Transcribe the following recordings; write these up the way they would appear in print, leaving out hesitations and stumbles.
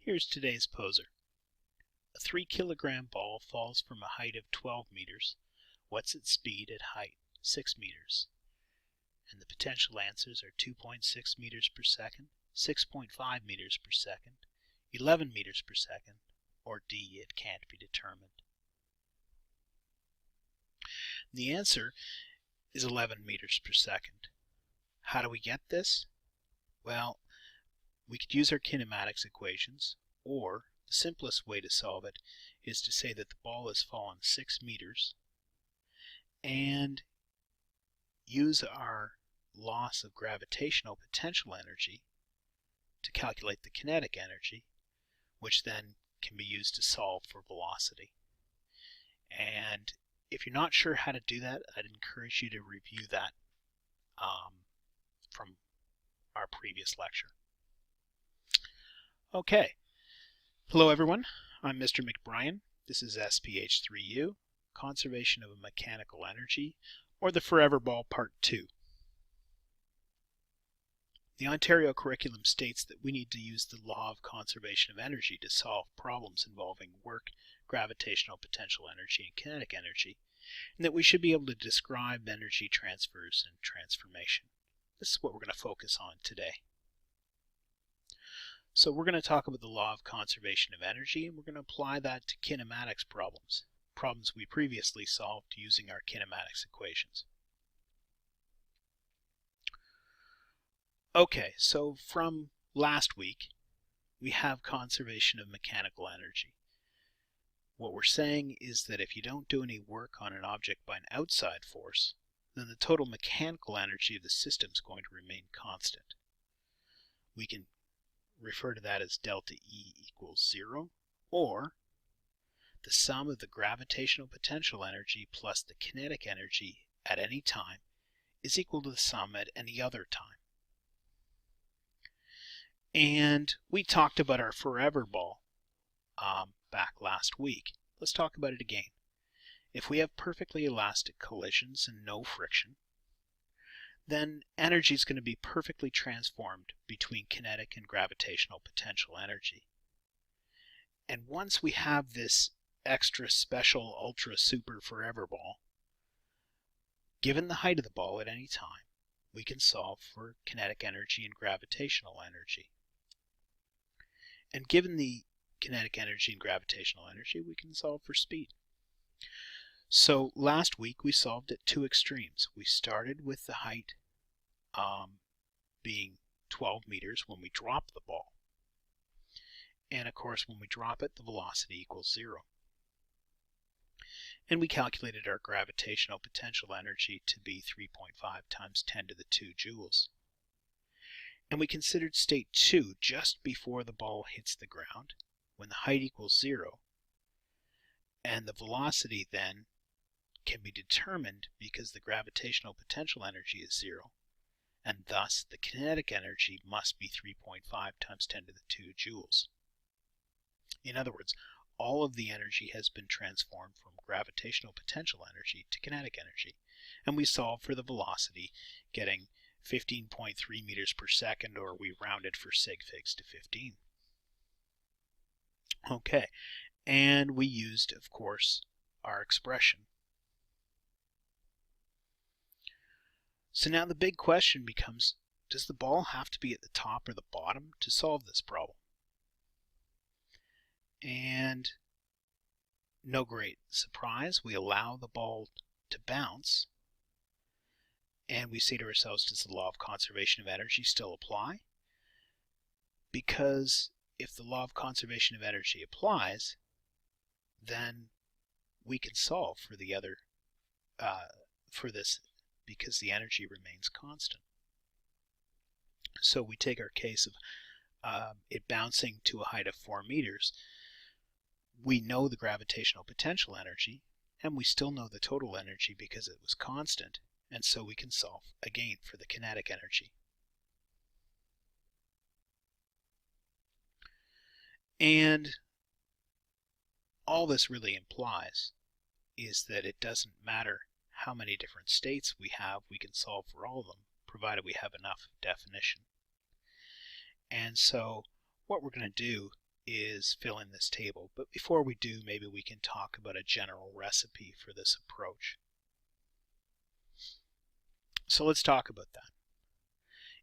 Here's today's poser. A 3-kilogram ball falls from a height of 12 meters. What's its speed at height 6 meters? And the potential answers are 2.6 meters per second, 6.5 meters per second, 11 meters per second, or D, it can't be determined. The answer is 11 meters per second. How do we get this? Well, we could use our kinematics equations, or the simplest way to solve it is to say that the ball has fallen 6 meters and use our loss of gravitational potential energy to calculate the kinetic energy, which then can be used to solve for velocity. And if you're not sure how to do that, I'd encourage you to review that from our previous lecture. Okay. Hello everyone, I'm Mr. McBrien. This is SPH3U, Conservation of Mechanical Energy, or the Forever Ball Part 2. The Ontario curriculum states that we need to use the law of conservation of energy to solve problems involving work, gravitational potential energy, and kinetic energy, and that we should be able to describe energy transfers and transformation. This is what we're going to focus on today. So we're going to talk about the law of conservation of energy, and we're going to apply that to kinematics problems we previously solved using our kinematics equations. Okay, so from last week, we have conservation of mechanical energy. What we're saying is that if you don't do any work on an object by an outside force, then the total mechanical energy of the system is going to remain constant. We can refer to that as delta E equals 0, or the sum of the gravitational potential energy plus the kinetic energy at any time is equal to the sum at any other time. And we talked about our forever ball back last week. Let's talk about it again. If we have perfectly elastic collisions and no friction, then energy is going to be perfectly transformed between kinetic and gravitational potential energy. And once we have this extra special ultra super forever ball, given the height of the ball at any time, we can solve for kinetic energy and gravitational energy. And given the kinetic energy and gravitational energy, we can solve for speed. So last week we solved at two extremes. We started with the height being 12 meters when we drop the ball. And of course when we drop it, the velocity equals 0. And we calculated our gravitational potential energy to be 3.5 times 10 to the 2 joules. And we considered state 2 just before the ball hits the ground, when the height equals 0, and the velocity then can be determined because the gravitational potential energy is 0, and thus the kinetic energy must be 3.5 times 10 to the 2 joules. In other words, all of the energy has been transformed from gravitational potential energy to kinetic energy, and we solve for the velocity, getting 15.3 meters per second, or we rounded for sig figs to 15. Okay, and we used, of course, our expression. So now the big question becomes, does the ball have to be at the top or the bottom to solve this problem? And no great surprise, we allow the ball to bounce, and we say to ourselves, does the law of conservation of energy still apply? Because if the law of conservation of energy applies, then we can solve for the other, for this, because the energy remains constant. So we take our case of it bouncing to a height of 4 meters. We know the gravitational potential energy, and we still know the total energy because it was constant, and so we can solve again for the kinetic energy. And all this really implies is that it doesn't matter how many different states we have, we can solve for all of them, provided we have enough definition. And so what we're going to do is fill in this table, but before we do, maybe we can talk about a general recipe for this approach. So let's talk about that.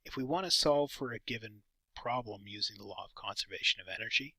If we want to solve for a given problem using the law of conservation of energy,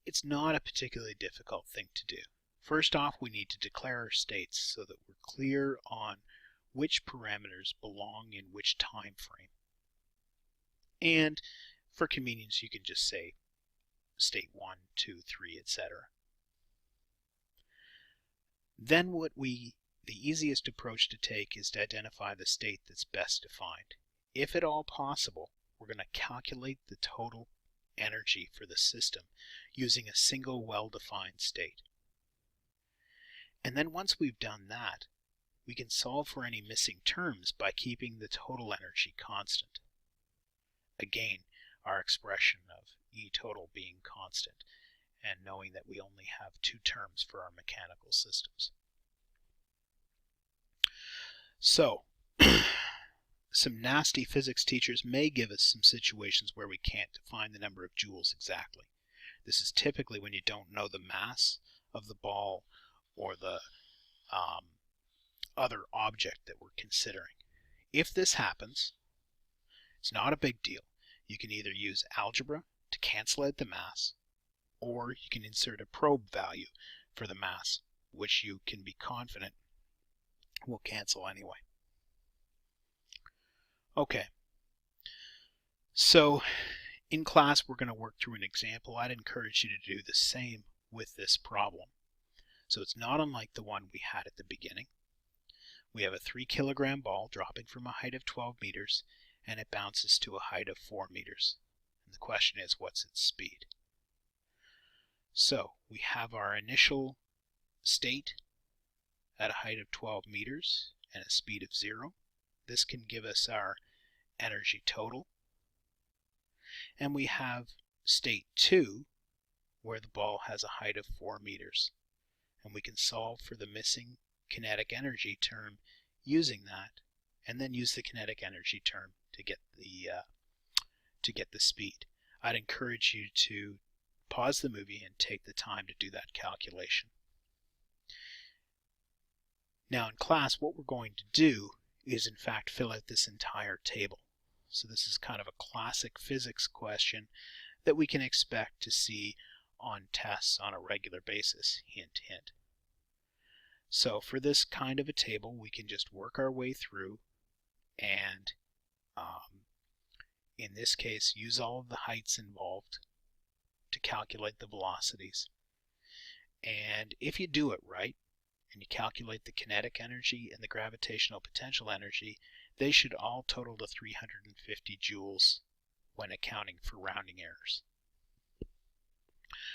it's not a particularly difficult thing to do. First off, we need to declare our states so that we're clear on which parameters belong in which time frame. And for convenience, you can just say state 1, 2, 3, etc. Then the easiest approach to take is to identify the state that's best defined. If at all possible, we're going to calculate the total energy for the system using a single well-defined state. And then once we've done that, we can solve for any missing terms by keeping the total energy constant. Again, our expression of E total being constant, and knowing that we only have two terms for our mechanical systems. So, some nasty physics teachers may give us some situations where we can't define the number of joules exactly. This is typically when you don't know the mass of the ball or the other object that we're considering. If this happens, it's not a big deal. You can either use algebra to cancel out the mass, or you can insert a probe value for the mass, which you can be confident will cancel anyway. Okay, so in class we're going to work through an example. I'd encourage you to do the same with this problem. So it's not unlike the one we had at the beginning. We have a 3 kilogram ball dropping from a height of 12 meters, and it bounces to a height of 4 meters. And the question is, what's its speed? So we have our initial state at a height of 12 meters and a speed of 0. This can give us our energy total. And we have state 2, where the ball has a height of 4 meters. And we can solve for the missing kinetic energy term using that, and then use the kinetic energy term to get the speed. I'd encourage you to pause the movie and take the time to do that calculation. Now in class, what we're going to do is in fact fill out this entire table. So this is kind of a classic physics question that we can expect to see on tests on a regular basis. Hint, hint. So for this kind of a table, we can just work our way through and in this case use all of the heights involved to calculate the velocities. And if you do it right, and you calculate the kinetic energy and the gravitational potential energy, they should all total to 350 joules when accounting for rounding errors.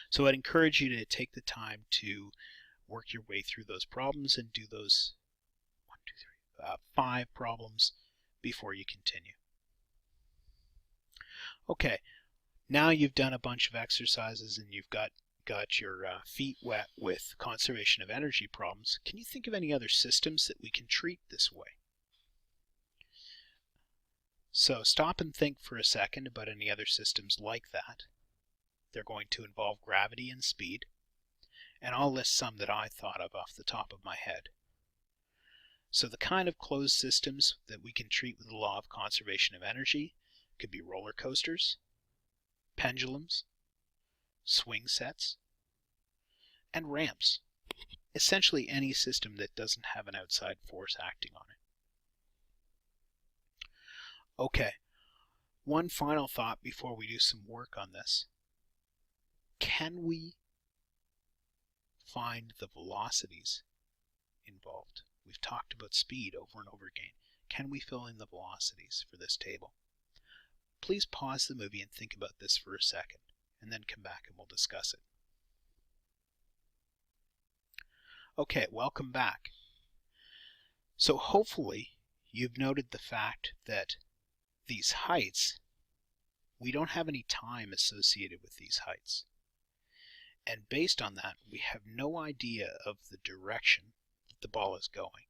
So I'd encourage you to take the time to work your way through those problems and do those 5 problems before you continue. Okay, now you've done a bunch of exercises and you've got your feet wet with conservation of energy problems. Can you think of any other systems that we can treat this way? So stop and think for a second about any other systems like that. They're going to involve gravity and speed, and I'll list some that I thought of off the top of my head. So the kind of closed systems that we can treat with the law of conservation of energy could be roller coasters, pendulums, swing sets, and ramps. Essentially any system that doesn't have an outside force acting on it. Okay, one final thought before we do some work on this. Can we find the velocities involved? We've talked about speed over and over again. Can we fill in the velocities for this table? Please pause the movie and think about this for a second, and then come back and we'll discuss it. Okay, welcome back. So hopefully you've noted the fact that these heights, we don't have any time associated with these heights. And based on that, we have no idea of the direction that the ball is going.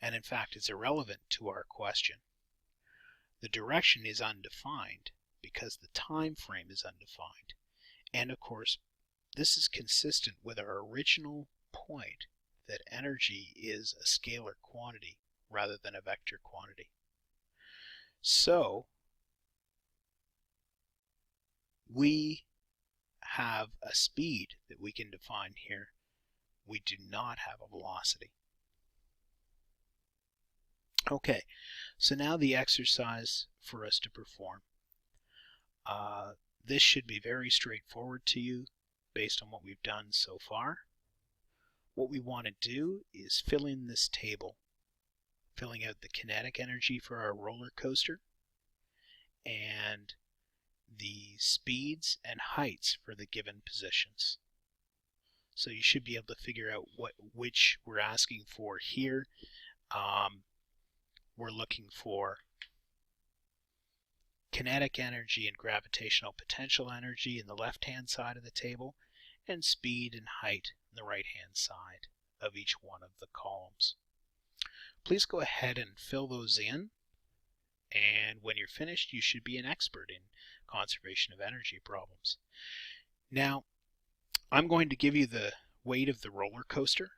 And in fact, it's irrelevant to our question. The direction is undefined because the time frame is undefined. And of course, this is consistent with our original point that energy is a scalar quantity rather than a vector quantity. So we have a speed that we can define here. We do not have a velocity. Okay, so now the exercise for us to perform. This should be very straightforward to you based on what we've done so far. What we want to do is fill in this table, filling out the kinetic energy for our roller coaster and the speeds and heights for the given positions. So you should be able to figure out which we're asking for here. We're looking for kinetic energy and gravitational potential energy in the left-hand side of the table, and speed and height on the right-hand side of each one of the columns. Please go ahead and fill those in, and when you're finished, you should be an expert in conservation of energy problems. Now, I'm going to give you the weight of the roller coaster,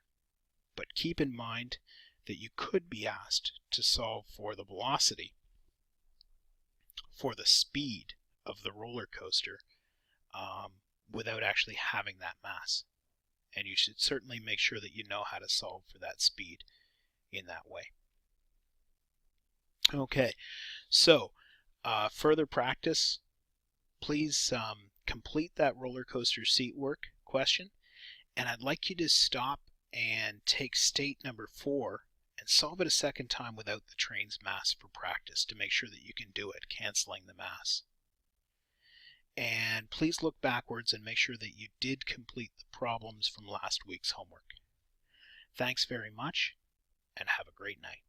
but keep in mind that you could be asked to solve for the velocity, for the speed of the roller coaster, without actually having that mass. And you should certainly make sure that you know how to solve for that speed in that way. Okay, so further practice, please complete that roller coaster seat work question, and I'd like you to stop and take state number 4 and solve it a second time without the train's mass for practice to make sure that you can do it, canceling the mass. And please look backwards and make sure that you did complete the problems from last week's homework. Thanks very much, and have a great night.